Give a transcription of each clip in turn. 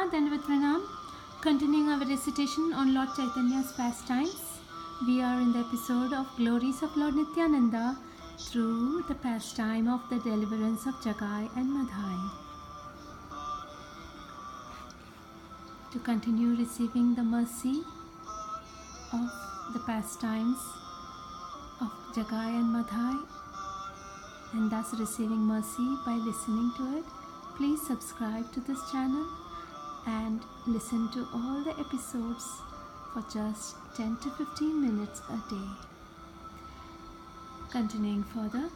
Namaskar, Dandavat Pranam. Continuing our recitation on Lord Chaitanya's pastimes, we are in the episode of Glories of Lord Nityananda through the pastime of the deliverance of Jagai and Madhai. To continue receiving the mercy of the pastimes of Jagai and Madhai, and thus receiving mercy by listening to it, please subscribe to this channel and listen to all the episodes for just 10 to 15 minutes a day. Continuing further,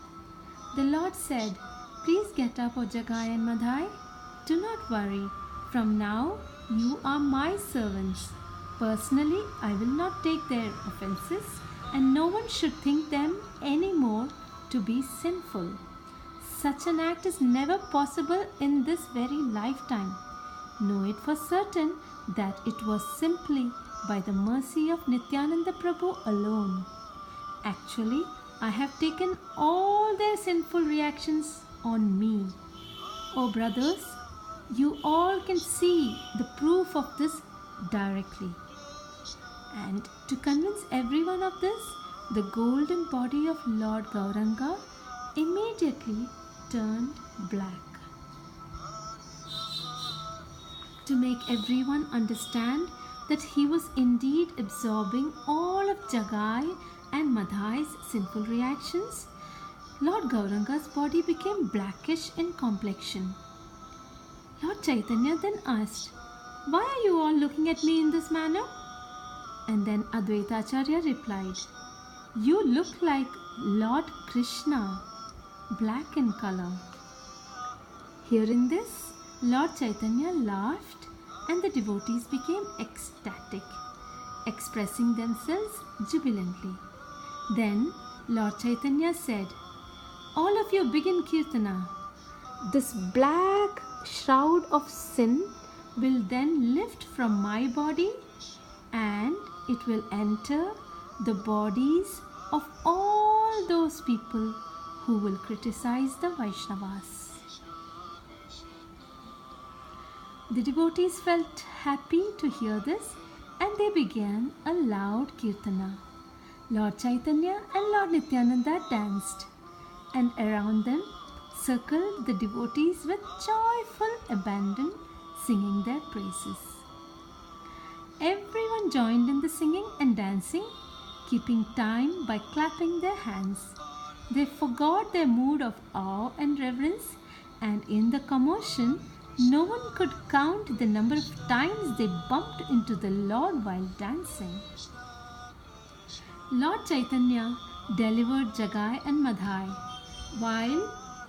the Lord said, "Please get up, O Jagai and Madhai. Do not worry. From now, you are my servants. Personally, I will not take their offenses, and no one should think them any more to be sinful. Such an act is never possible in this very lifetime. Know it for certain that it was simply by the mercy of Nityananda Prabhu alone. Actually, I have taken all their sinful reactions on me. Oh brothers, you all can see the proof of this directly." And to convince everyone of this, the golden body of Lord Gauranga immediately turned black. To make everyone understand that he was indeed absorbing all of Jagai and Madhai's sinful reactions, Lord Gauranga's body became blackish in complexion. Lord Chaitanya then asked, "Why are you all looking at me in this manner?" And then Advaitacharya replied, "You look like Lord Krishna, black in color." Hearing this, Lord Chaitanya laughed and the devotees became ecstatic, expressing themselves jubilantly. Then Lord Chaitanya said, "All of you begin Kirtana. This black shroud of sin will then lift from my body and it will enter the bodies of all those people who will criticize the Vaishnavas." The devotees felt happy to hear this and they began a loud Kirtana. Lord Chaitanya and Lord Nityananda danced, and around them circled the devotees with joyful abandon, singing their praises. Everyone joined in the singing and dancing, keeping time by clapping their hands. They forgot their mood of awe and reverence, and in the commotion, no one could count the number of times they bumped into the Lord while dancing. Lord Chaitanya delivered Jagai and Madhai, while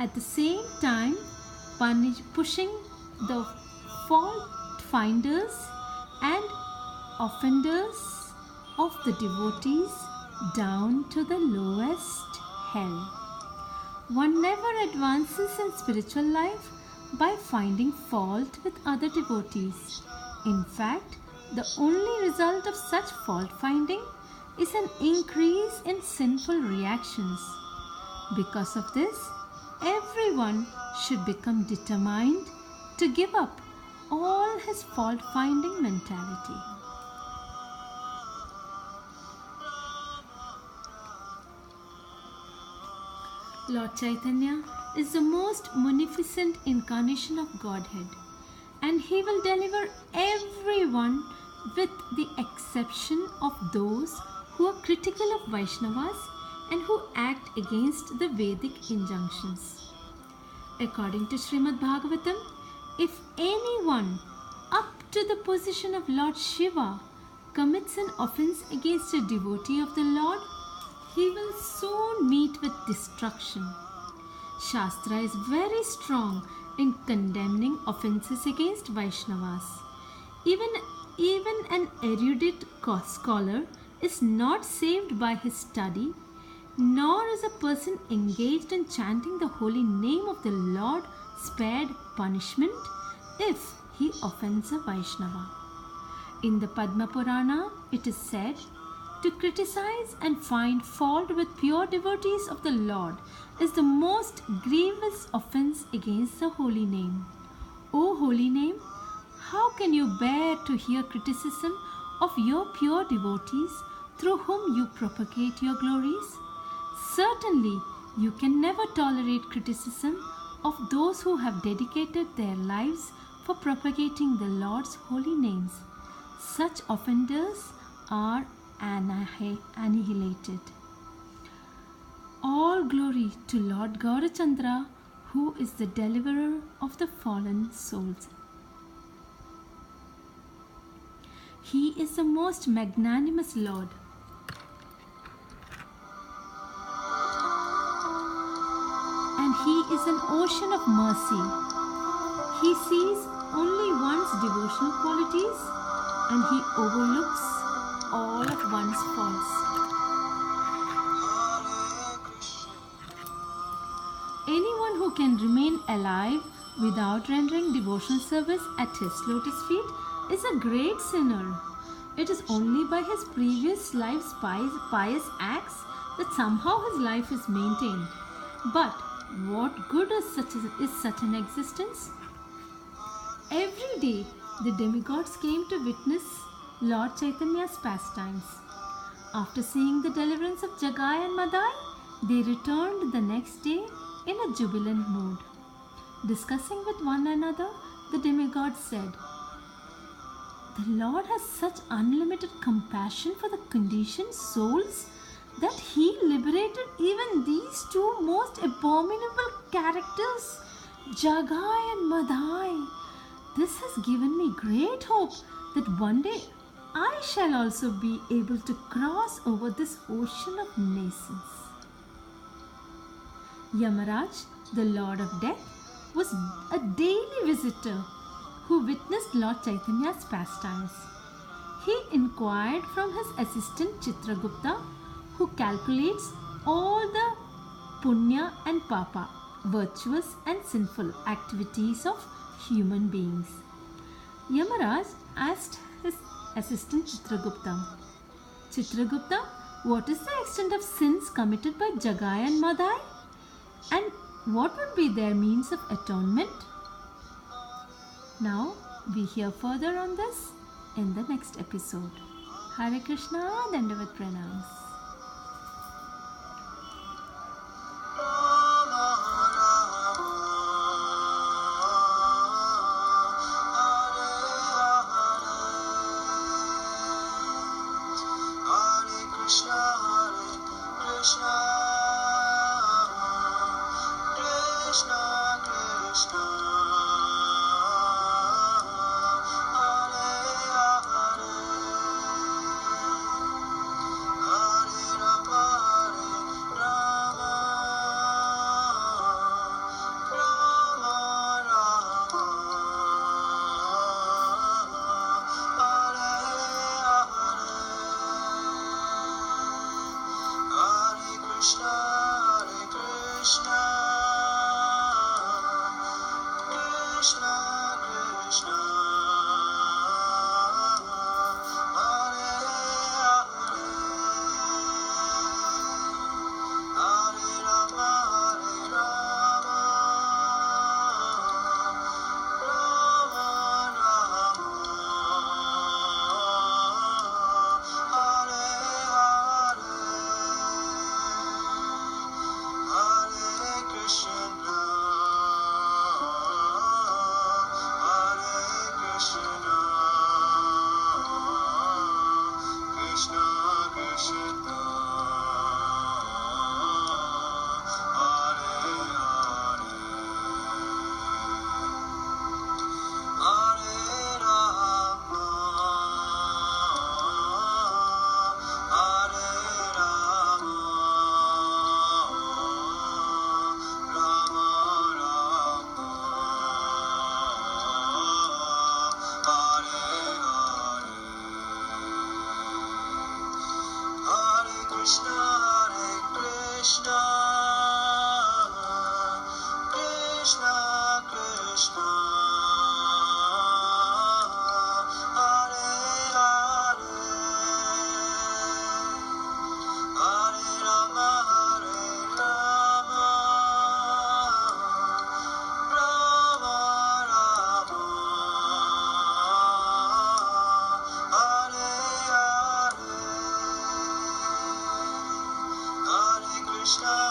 at the same time pushing the fault finders and offenders of the devotees down to the lowest hell. One never advances in spiritual life by finding fault with other devotees. In fact, the only result of such fault finding is an increase in sinful reactions. Because of this, everyone should become determined to give up all his fault finding mentality. Lord Chaitanya is the most munificent incarnation of Godhead, and he will deliver everyone with the exception of those who are critical of Vaishnavas and who act against the Vedic injunctions. According to Srimad Bhagavatam, if anyone up to the position of Lord Shiva commits an offense against a devotee of the Lord, he will soon meet with destruction. Shastra is very strong in condemning offenses against Vaishnavas. Even an erudite scholar is not saved by his study, nor is a person engaged in chanting the holy name of the Lord spared punishment if he offends a Vaishnava. In the Padma Purana, it is said, "To criticize and find fault with pure devotees of the Lord is the most grievous offense against the holy name. O holy name, How can you bear to hear criticism of your pure devotees through whom you propagate your glories? Certainly, you can never tolerate criticism of those who have dedicated their lives for propagating the Lord's holy names. Such offenders are annihilated. All glory to Lord Gaurachandra, who is the deliverer of the fallen souls. He is the most magnanimous Lord. And He is an ocean of mercy. He sees only one's devotional qualities and He overlooks all of one's faults. Anyone who can remain alive without rendering devotional service at His lotus feet is a great sinner. It is only by his previous life's pious acts that somehow his life is maintained. But what good is such an existence? Every day the demigods came to witness Lord Chaitanya's pastimes. After seeing the deliverance of Jagai and Madhai, they returned the next day in a jubilant mood. Discussing with one another, the demigods said, "The Lord has such unlimited compassion for the conditioned souls that He liberated even these two most abominable characters, Jagai and Madhai. This has given me great hope that one day I shall also be able to cross over this ocean of nations." Yamaraj, the Lord of Death, was a daily visitor who witnessed Lord Chaitanya's pastimes. He inquired from his assistant Chitragupta, who calculates all the punya and papa, virtuous and sinful activities of human beings. Yamaraj asked his assistant Chitragupta, "Chitragupta, what is the extent of sins committed by Jagai and Madhai? And what would be their means of atonement?" Now we hear further on this in the next episode. Hare Krishna, Dandavat Pranams. Krishna